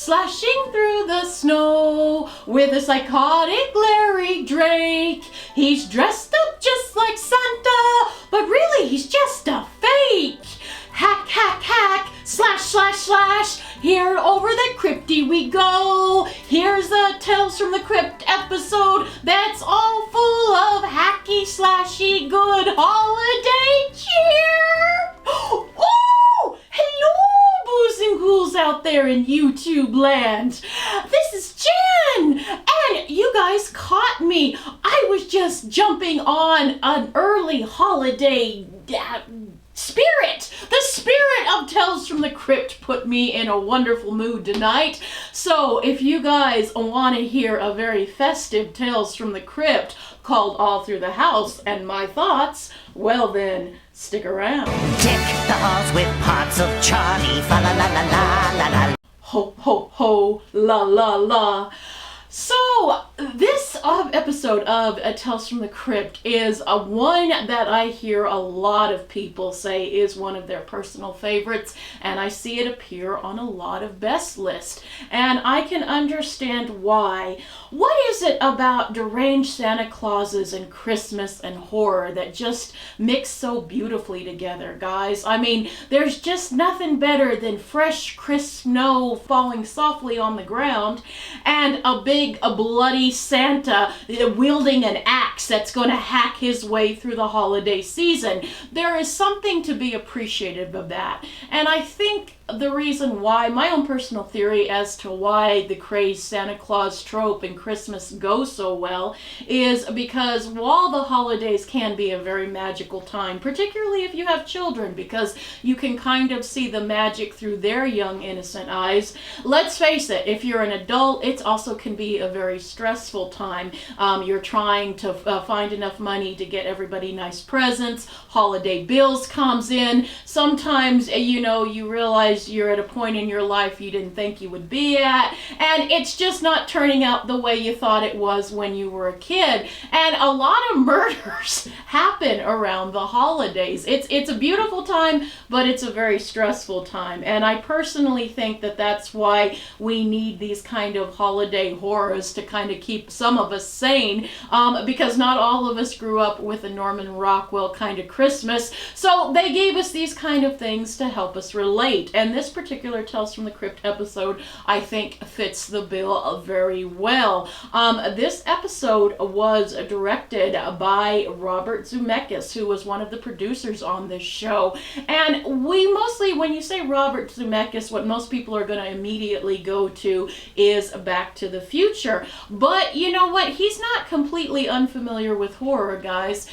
slashing through the snow with a psychotic Larry Drake. He's dressed up just like Santa, but really he's just a fake. Hack, hack, hack, slash, slash, slash, here over the crypty we go. Here's a Tales from the Crypt episode that's all full of hacky, slashy, good holiday cheer. Oh, hello, boos and ghouls out there in YouTube land. This is Jen, and you guys caught me. I was just jumping on an early holiday spirit. The spirit of Tales from the Crypt put me in a wonderful mood tonight. So if you guys want to hear a very festive Tales from the Crypt called All Through the House and my thoughts, well then, stick around. Deck the halls with parts of Charlie, fa la la la la la la. Ho ho ho, la la la. So, this episode of Tales from the Crypt is one that I hear a lot of people say is one of their personal favorites, and I see it appear on a lot of best lists, and I can understand why. What is it about deranged Santa Clauses and Christmas and horror that just mix so beautifully together, guys? I mean, there's just nothing better than fresh, crisp snow falling softly on the ground and a bloody Santa wielding an axe that's going to hack his way through the holiday season. There is something to be appreciative of that. And I think the reason why, my own personal theory as to why the crazed Santa Claus trope and Christmas go so well is because while the holidays can be a very magical time, particularly if you have children, because you can kind of see the magic through their young innocent eyes, let's face it, if you're an adult, it also can be a very stressful time. You're trying to find enough money to get everybody nice presents, holiday bills comes in, sometimes you realize you're at a point in your life you didn't think you would be at, and it's just not turning out the way you thought it was when you were a kid. And a lot of murders happen around the holidays. It's a beautiful time, but it's a very stressful time. And I personally think that that's why we need these kind of holiday horrors to kind of keep some of us sane, because not all of us grew up with a Norman Rockwell kind of Christmas. So they gave us these kind of things to help us relate. And this particular Tales from the Crypt episode, I think, fits the bill very well. This episode was directed by Robert Zemeckis, who was one of the producers on this show. And we mostly, when you say Robert Zemeckis, what most people are going to immediately go to is Back to the Future. But you know what? He's not completely unfamiliar with horror, guys.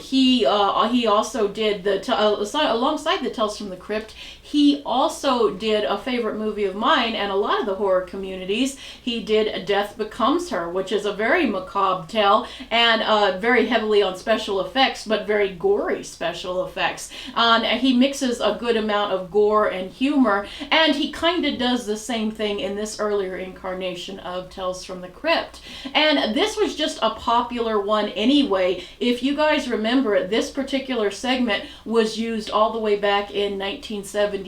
He also did alongside the Tales from the Crypt, he also did a favorite movie of mine and a lot of the horror communities. He did Death Becomes Her, which is a very macabre tale and very heavily on special effects, but very gory special effects. And he mixes a good amount of gore and humor, and he kind of does the same thing in this earlier incarnation of Tales from the Crypt. And this was just a popular one anyway. If you guys remember, this particular segment was used all the way back in 1972,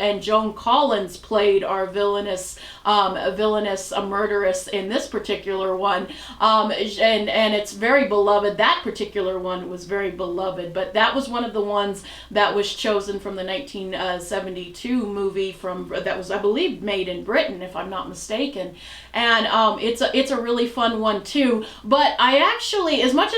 and Joan Collins played our villainous murderess in this particular one, and it's very beloved. That particular one was very beloved, but that was one of the ones that was chosen from the 1972 movie that was, I believe, made in Britain, if I'm not mistaken. And it's a really fun one too. But I actually, as much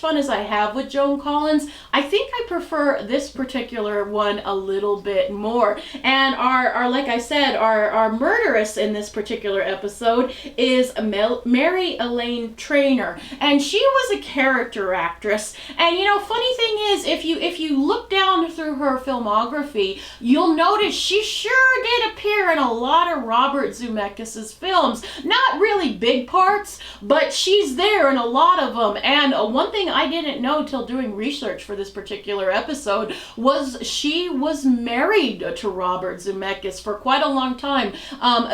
fun as I have with Joan Collins, I think I prefer this particular one a little bit more. And our like I said, our murderess in this particular episode is Mary Elaine Trainor, and she was a character actress. And funny thing is, if you look down through her filmography, you'll notice she sure did appear in a lot of Robert Zemeckis' films. Not really big parts, but she's there in a lot of them. And one thing I didn't know till doing research for this particular episode was she was married married to Robert Zemeckis for quite a long time.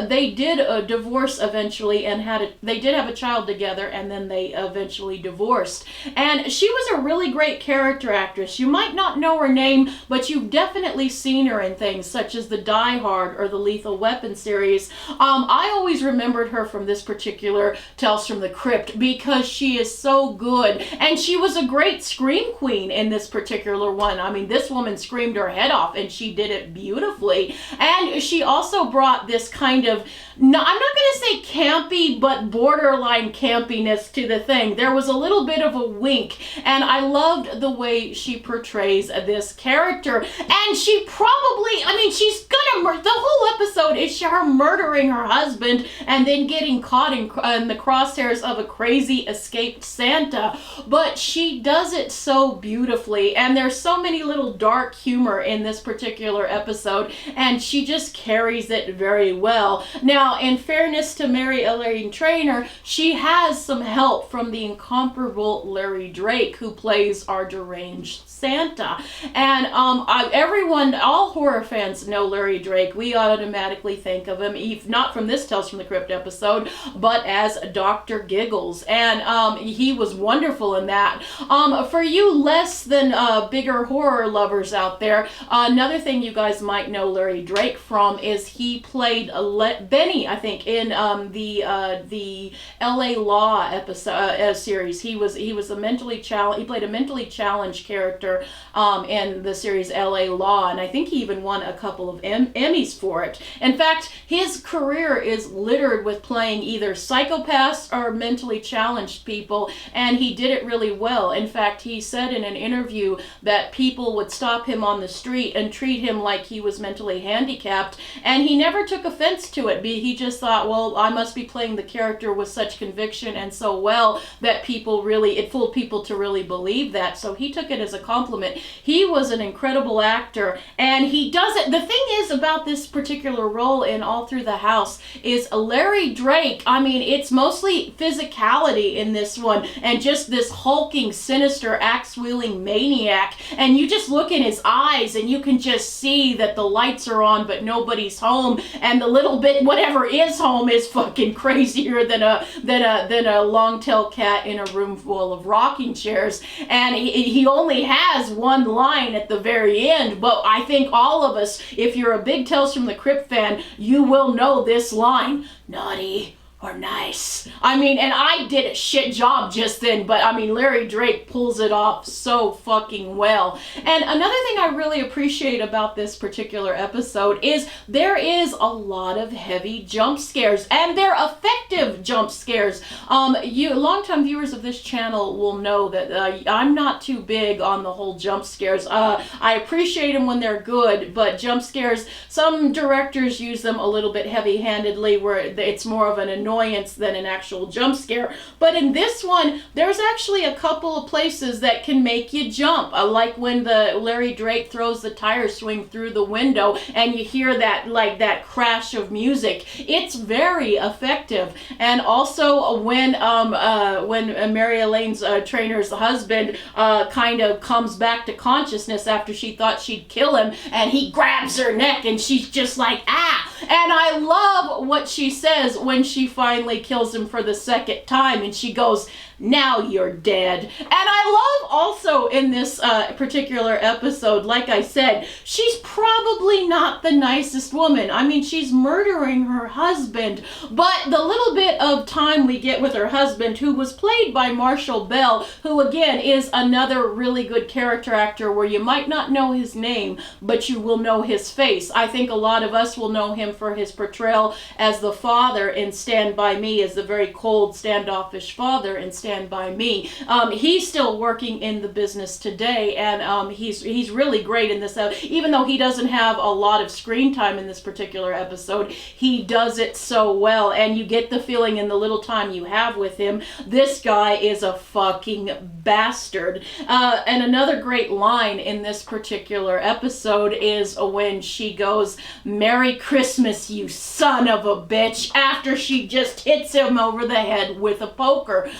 They did divorce eventually, and they did have a child together, and then they eventually divorced. And she was a really great character actress. You might not know her name, but you've definitely seen her in things such as the Die Hard or the Lethal Weapon series. I always remembered her from this particular Tales from the Crypt because she is so good, and she was a great scream queen in this particular one. I mean, this woman screamed her head off, and she did it beautifully. And she also brought this kind of, no, I'm not going to say campy, but borderline campiness to the thing. There was a little bit of a wink, and I loved the way she portrays this character. And she probably, I mean, she's gonna the whole episode is her murdering her husband and then getting caught in the crosshairs of a crazy escaped Santa. But she does it so beautifully, and there's so many little dark humor in this particular episode, and she just carries it very well. Now, in fairness to Mary Elaine Trainor, she has some help from the incomparable Larry Drake, who plays our deranged Santa. And all horror fans know Larry Drake. We automatically think of him, if not from this Tales from the Crypt episode, but as Dr. Giggles. And he was wonderful in that. For you less than bigger horror lovers out there, another thing you guys might know Larry Drake from is he played Benny, I think, in the LA Law episode series. He played a mentally challenged character in the series LA Law, and I think he even won a couple of Emmys for it. In fact, his career is littered with playing either psychopaths or mentally challenged people, and he did it really well. In fact, he said in an interview that people would stop him on the street and treat him like he was mentally handicapped, and he never took offense to it. He just thought, well, I must be playing the character with such conviction and so well that it fooled people to really believe that. So he took it as a compliment. He was an incredible actor, and he does it. The thing is about this particular role in All Through the House is Larry Drake, I mean, it's mostly physicality in this one, and just this hulking, sinister, axe-wielding maniac, and you just look in his eyes, and you can just see that the lights are on, but nobody's home, and the little bit, whatever is home, is fucking crazier than a long-tailed cat in a room full of rocking chairs, and he only has one line at the very end, but I think all of us, if you're a big Tales from the Crypt fan, you will know this line: naughty or nice. I mean, and I did a shit job just then, but I mean, Larry Drake pulls it off so fucking well. And another thing I really appreciate about this particular episode is there is a lot of heavy jump scares, and they're effective jump scares. Longtime viewers of this channel will know that I'm not too big on the whole jump scares. I appreciate them when they're good, but jump scares, some directors use them a little bit heavy-handedly, where it's more of an annoyance than an actual jump scare. But in this one, there's actually a couple of places that can make you jump, like when the Larry Drake throws the tire swing through the window and you hear that crash of music. It's very effective. And also when Mary Elaine's Trainor's husband kind of comes back to consciousness after she thought she'd kill him, and he grabs her neck and she's just like, ah! And I love what she says when she finally kills him for the second time, and she goes, now you're dead. And I love also in this particular episode, like I said, she's probably not the nicest woman. I mean, she's murdering her husband, but the little bit of time we get with her husband, who was played by Marshall Bell, who again is another really good character actor where you might not know his name, but you will know his face. I think a lot of us will know him for his portrayal as the father in Stand By Me, as the very cold, standoffish father in Stand By Me. He's still working in the business today, and he's really great in this. Even though he doesn't have a lot of screen time in this particular episode, he does it so well, and you get the feeling in the little time you have with him, this guy is a fucking bastard. And another great line in this particular episode is when she goes, "Merry Christmas, you son of a bitch," after she just hits him over the head with a poker.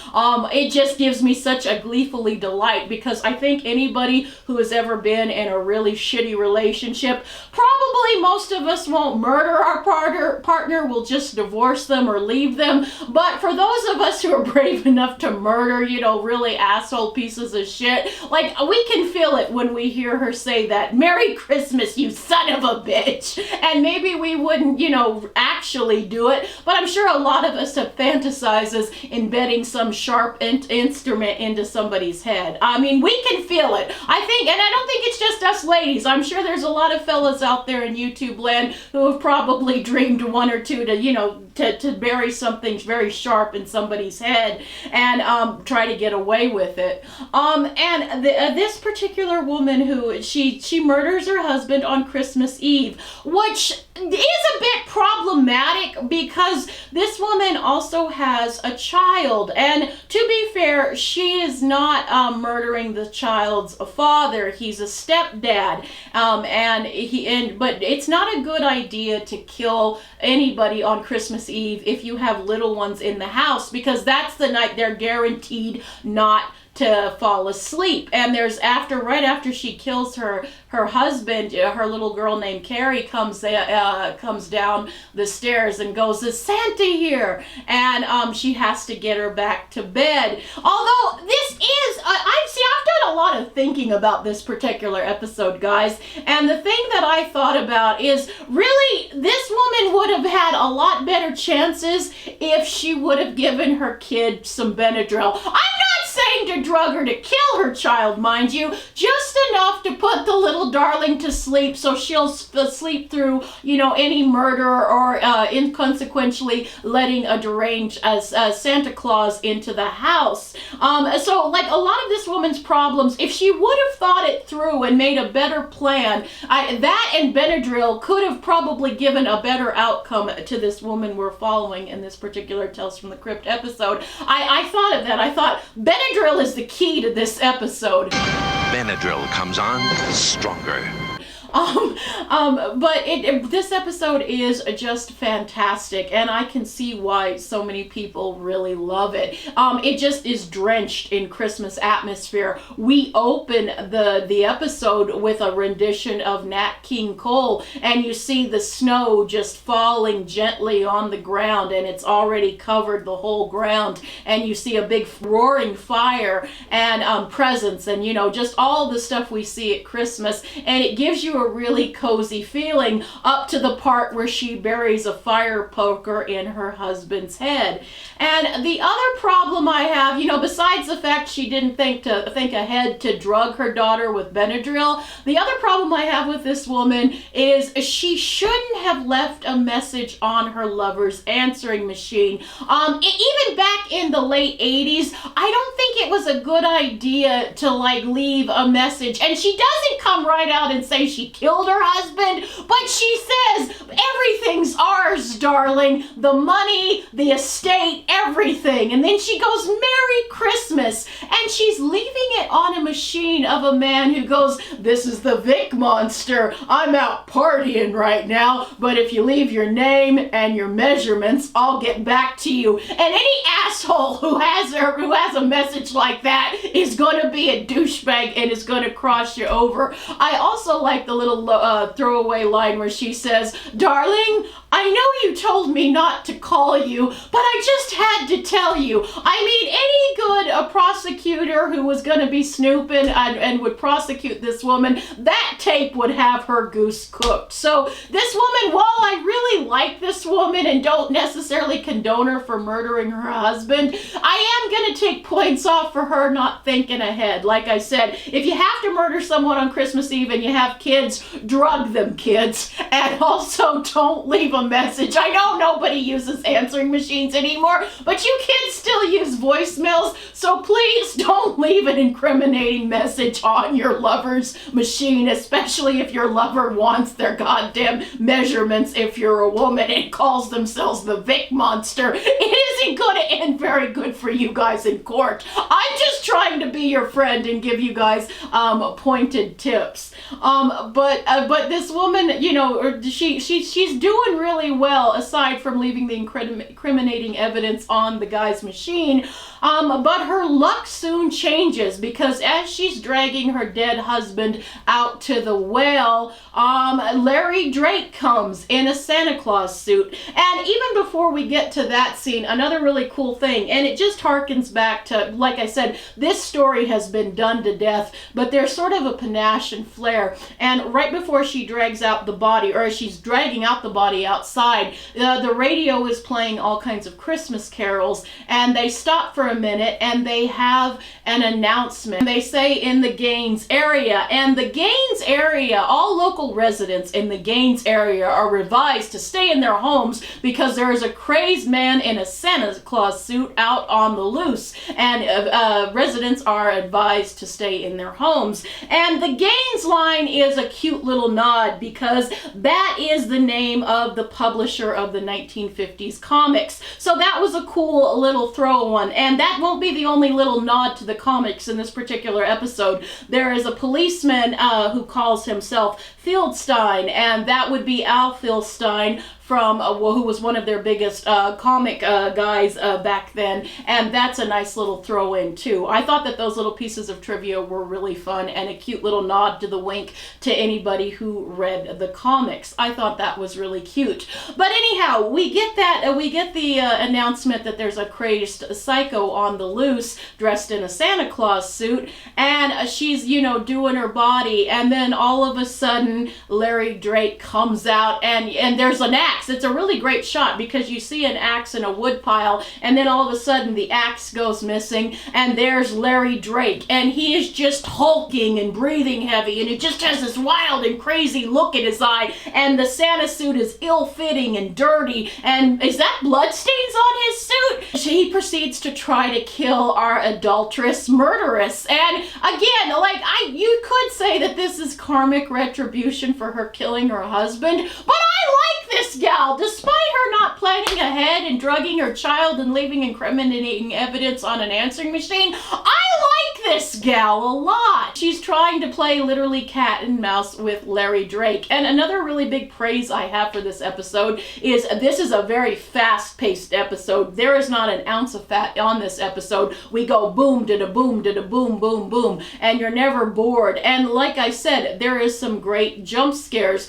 it just gives me such a gleefully delight, because I think anybody who has ever been in a really shitty relationship, probably most of us won't murder our partner, we'll just divorce them or leave them. But for those of us who are brave enough to murder, really asshole pieces of shit, like, we can feel it when we hear her say that, "Merry Christmas, you son of a bitch." And maybe we wouldn't, actually do it, but I'm sure a lot of us have fantasizes embedding some sharp instrument into somebody's head. I mean, we can feel it. I think, and I don't think it's just us ladies. I'm sure there's a lot of fellas out there in YouTube land who have probably dreamed one or two to bury something very sharp in somebody's head and try to get away with it. And this particular woman who she murders her husband on Christmas Eve, which is a bit problematic because this woman also has a child, and to be fair, she is not murdering the child's father. He's a stepdad, but it's not a good idea to kill anybody on Christmas Eve if you have little ones in the house, because that's the night they're guaranteed not to fall asleep. And there's right after she kills her husband, her little girl named Carrie comes down the stairs and goes, "Is Santa here?" And she has to get her back to bed. Although this is, I've done a lot of thinking about this particular episode, guys. And the thing that I thought about is, really, this woman would have had a lot better chances if she would have given her kid some Benadryl. I'm not saying to drug her to kill her child, mind you, just enough to put the little darling to sleep so she'll sleep through, any murder or inconsequentially letting a deranged Santa Claus into the house. So, like, a lot of this woman's problems, if she would have thought it through and made a better plan, that and Benadryl could have probably given a better outcome to this woman we're following in this particular Tales from the Crypt episode. I thought of that. I thought Benadryl is the key to this episode. Benadryl comes on stronger. But this episode is just fantastic, and I can see why so many people really love it. It just is drenched in Christmas atmosphere. We open the episode with a rendition of Nat King Cole, and you see the snow just falling gently on the ground, and it's already covered the whole ground, and you see a big roaring fire and presents, and just all the stuff we see at Christmas, and it gives you a really cozy feeling up to the part where she buries a fire poker in her husband's head. And the other problem I have, besides the fact she didn't think ahead to drug her daughter with Benadryl, the other problem I have with this woman is she shouldn't have left a message on her lover's answering machine. Even back in the late 80s, I don't think it was a good idea to leave a message. And she doesn't come right out and say she killed her husband, but she says, "Everything's ours, darling. The money, the estate, everything." And then she goes, "Merry Christmas." And she's leaving it on a machine of a man who goes, "This is the Vic Monster. I'm out partying right now, but if you leave your name and your measurements, I'll get back to you." And any asshole who has a message like that is going to be a douchebag and is going to cross you over. I also like the little throwaway line where she says, "Darling, I know you told me not to call you, but I just had to tell you." I mean, any good prosecutor who was going to be snooping and would prosecute this woman, that tape would have her goose cooked. So this woman, while I really like this woman and don't necessarily condone her for murdering her husband, I am going to take points off for her not thinking ahead. Like I said, if you have to murder someone on Christmas Eve and you have kids, drug them, kids. And also, don't leave a message. I know nobody uses answering machines anymore, but you kids still use voicemails, so please don't leave an incriminating message on your lover's machine, especially if your lover wants their goddamn measurements. If you're a woman and calls themselves the Vic Monster, it isn't going to end very good for you guys in court. I'm just trying to be your friend and give you guys pointed tips. But this woman, she's doing really well, aside from leaving the incriminating evidence on the guy's machine. But her luck soon changes, because as she's dragging her dead husband out to the well, Larry Drake comes in a Santa Claus suit. And even before we get to that scene, another really cool thing, and it just harkens back to, like I said, this story has been done to death, but there's sort of a panache and flair. And right before she drags out the body, or as she's dragging out the body outside, the radio is playing all kinds of Christmas carols, and they stop for a minute and they have an announcement. They say in the Gaines area, and the Gaines area, all local residents in the Gaines area are advised to stay in their homes because there is a crazed man in a Santa Claus suit out on the loose, and residents are advised to stay in their homes. And the Gaines line is a cute little nod, because that is the name of the publisher of the 1950s comics. So that was a cool little throw one, and that won't be the only little nod to the comics in this particular episode. There is a policeman who calls himself Fieldstein, and that would be Al Fieldstein from who was one of their biggest comic guys back then, and that's a nice little throw in too. I thought that those little pieces of trivia were really fun, and a cute little nod to the wink to anybody who read the comics. I thought that was really cute. But anyhow, we get the announcement that there's a crazed psycho on the loose dressed in a Santa Claus suit, and she's, you know, doing her body, and then all of a sudden Larry Drake comes out, and there's an axe. It's a really great shot, because you see an axe in a wood pile, and then all of a sudden the axe goes missing, and there's Larry Drake, and he is just hulking and breathing heavy, and it just has this wild and crazy look in his eye, and the Santa suit is ill-fitting and dirty, and is that bloodstains on his suit? He proceeds to try to kill our adulterous murderess, and again, like, you could say that this is karmic retribution for her killing her husband, but I like this gal. Despite her not planning ahead and drugging her child and leaving incriminating evidence on an answering machine, I like this gal a lot. She's trying to play literally cat and mouse with Larry Drake. And another really big praise I have for this episode is this is a very fast-paced episode. There is not an ounce of fat on this episode. We go boom, da-da boom, da-da boom, boom, boom, and you're never bored. And like I said, there is some great jump scares.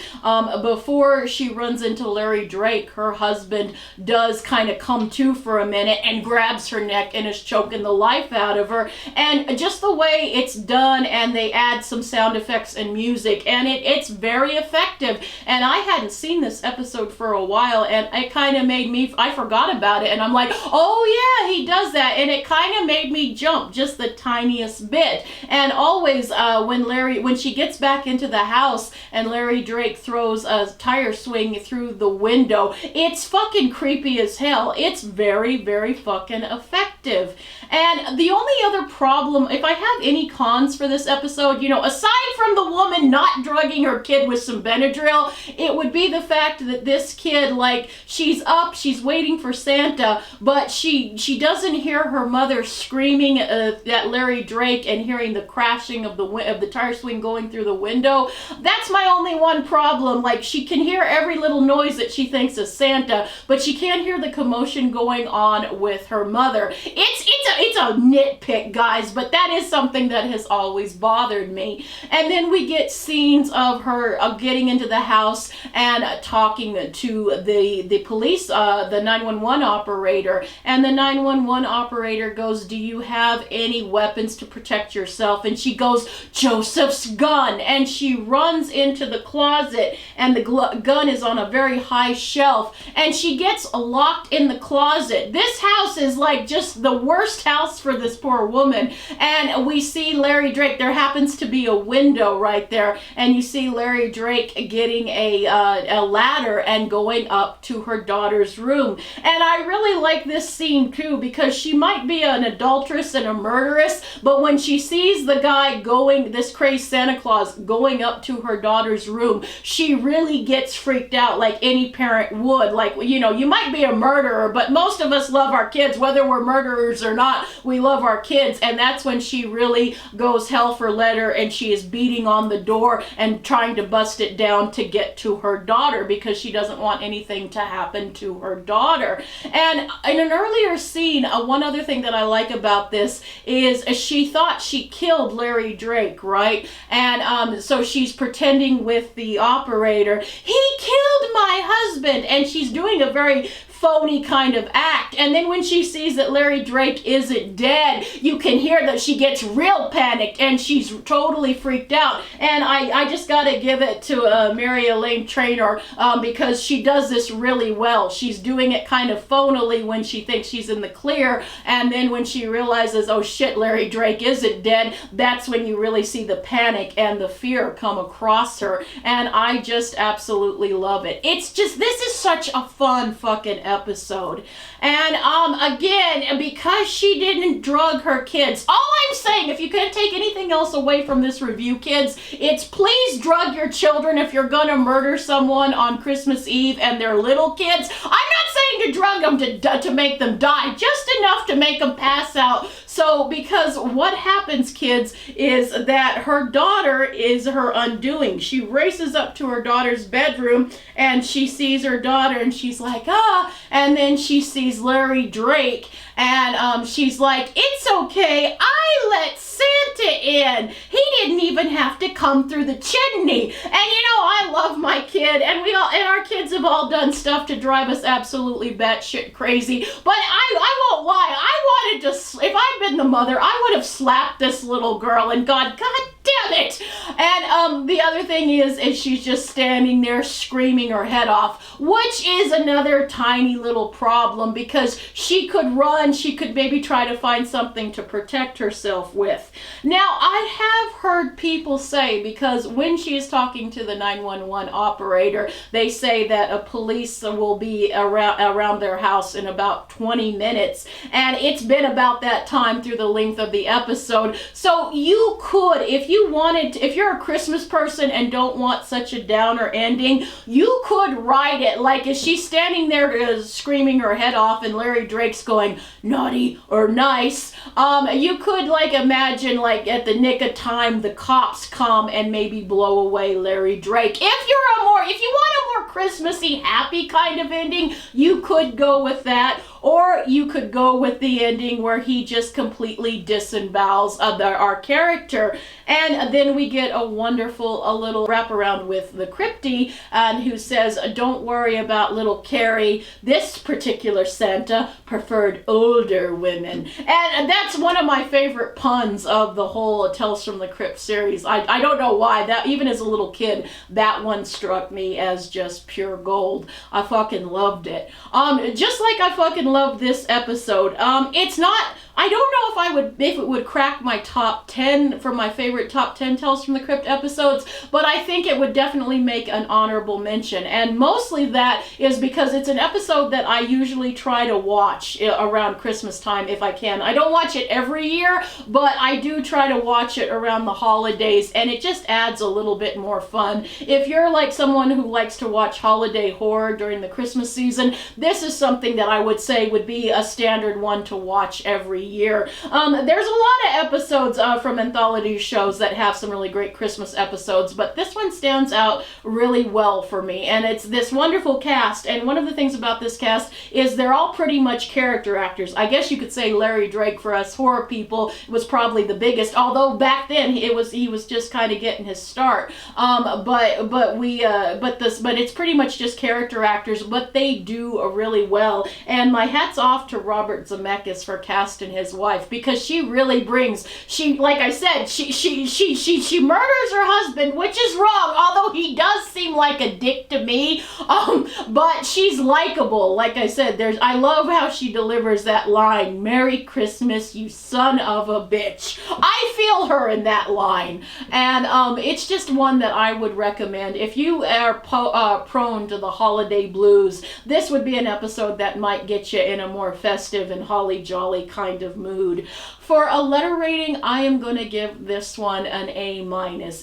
Before she runs into Larry Drake, her husband does kind of come to for a minute and grabs her neck and is choking the life out of her. And just the way it's done, and they add some sound effects and music, and it's very effective. And I hadn't seen this episode for a while, and it kind of made me, I forgot about it, and I'm like, oh yeah, he does that, and it kind of made me jump just the tiniest bit. And always when she gets back into the house and Larry Drake throws a tire swing through the window, it's fucking creepy as hell. It's very, very fucking effective. And the only other problem, if I have any cons for this episode, you know, aside from the woman not drugging her kid with some Benadryl, it would be the fact that this kid, like, she's up, she's waiting for Santa, but she doesn't hear her mother screaming at Larry Drake and hearing the crashing of the tire swing going through the window. That's my only one problem. Like, she can hear every little noise that she thinks is Santa, but she can't hear the commotion going on with her mother. It's a nitpick, guys, but that is something that has always bothered me. And then we get scenes of her getting into the house and talking to the police, the 911 operator, and the 911 operator goes, "Do you have any weapons to protect yourself?" And she goes, "Joseph's gun," and she runs into the closet, and the gun is on a very high shelf, and she gets locked in the closet. This house is like just the worst house for this poor woman. And we see Larry Drake, there happens to be a window right there, and you see Larry Drake getting a ladder and going up to her daughter's room. And I really like this scene too, because she might be an adulteress and a murderess, but when she sees the guy this crazed Santa Claus going up to her daughter's room, she really gets freaked out, like any parent would. Like, you know, you might be a murderer, but most of us love our kids, whether we're murderers or not, we love our kids. And that's when she really goes hell for leather, and she is beating on the door and trying to bust it down to get to her daughter, because she doesn't want anything to happen to her daughter. And in an earlier scene, one other thing that I like about this is she thought she killed Larry Drake, right? And so she's pretending with the operator, he killed my husband, and she's doing a very phony kind of act. And then when she sees that Larry Drake isn't dead, you can hear that she gets real panicked and she's totally freaked out. And I just gotta give it to Mary Elaine Trainor, because she does this really well. She's doing it kind of phonily when she thinks she's in the clear, and then when she realizes, oh shit, Larry Drake isn't dead, that's when you really see the panic and the fear come across her. And I just absolutely love it. It's just, this is such a fun fucking episode. And again, because she didn't drug her kids, all I'm saying, if you can't take anything else away from this review, kids, it's please drug your children if you're gonna murder someone on Christmas Eve and they're little kids. I'm not saying to drug them to make them die, just enough to make them pass out. So, because what happens, kids, is that her daughter is her undoing. She races up to her daughter's bedroom and she sees her daughter and she's like, ah, and then she sees Larry Drake and she's like, it's okay, I let Santa in. He didn't even have to come through the chimney. And you know, I love my kid, and our kids have all done stuff to drive us absolutely batshit crazy. But I won't lie, I wanted to, if I'd been the mother, I would have slapped this little girl and gone, God damn it. And the other thing is she's just standing there screaming her head off, which is another tiny little problem, because she could run, she could maybe try to find something to protect herself with. Now, I have heard people say, because when she is talking to the 911 operator, they say that a police will be around their house in about 20 minutes, and it's been about that time through the length of the episode. So you could, if you wanted to, if you're a Christmas person and don't want such a downer ending, you could write it like, as she's standing there screaming her head off and Larry Drake's going naughty or nice, you could like imagine like at the nick of time the cops come and maybe blow away Larry Drake. If you want a more Christmassy, happy kind of ending, you could go with that. Or you could go with the ending where he just completely disembowels our character. And then we get a little wraparound with the Crypty, who says, don't worry about little Carrie. This particular Santa preferred older women. And that's one of my favorite puns of the whole Tales from the Crypt series. I don't know why. That, even as a little kid, that one struck me as just pure gold. I fucking loved it. Just like I fucking love this episode. It's not, I don't know if it would crack my top 10 for my favorite top 10 Tales from the Crypt episodes, but I think it would definitely make an honorable mention. And mostly that is because it's an episode that I usually try to watch around Christmas time if I can. I don't watch it every year, but I do try to watch it around the holidays, and it just adds a little bit more fun. If you're like someone who likes to watch holiday horror during the Christmas season, this is something that I would say would be a standard one to watch every year. There's a lot of episodes from anthology shows that have some really great Christmas episodes, but this one stands out really well for me, and it's this wonderful cast. And one of the things about this cast is they're all pretty much character actors. I guess you could say Larry Drake, for us horror people, was probably the biggest, although back then he was just kind of getting his start. But it's pretty much just character actors, but they do really well. And my hat's off to Robert Zemeckis for casting his wife, because she really brings, like I said, she murders her husband, which is wrong, although he does seem like a dick to me, but she's likable. Like I said, I love how she delivers that line, "Merry Christmas, you son of a bitch." I feel her in that line, and it's just one that I would recommend. If you are prone to the holiday blues, this would be an episode that might get you in a more festive and holly jolly kind of mood. For a letter rating, I am going to give this one an A-.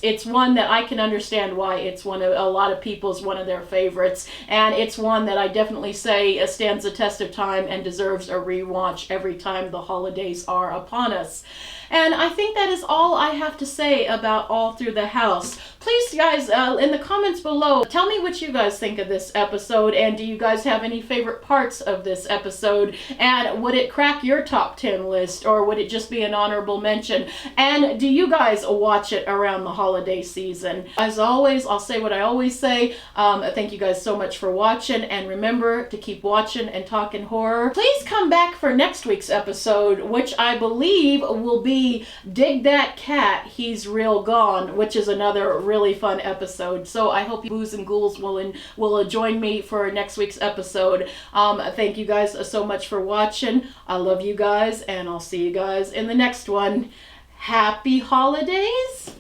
It's one that I can understand why it's one of a lot of people's one of their favorites, and it's one that I definitely say stands the test of time and deserves a rewatch every time the holidays are upon us. And I think that is all I have to say about All Through the House. Please, guys, in the comments below, tell me what you guys think of this episode, and do you guys have any favorite parts of this episode? And would it crack your top 10 list, or would it just be an honorable mention? And do you guys watch it around the holiday season? As always, I'll say what I always say. Thank you guys so much for watching, and remember to keep watching and talking horror. Please come back for next week's episode, which I believe will be Dig That Cat, He's Real Gone, which is another really fun episode. So I hope you boos and ghouls will join me for next week's episode. Thank you guys so much for watching. I love you guys, and I'll see you guys in the next one. Happy holidays.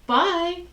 Bye.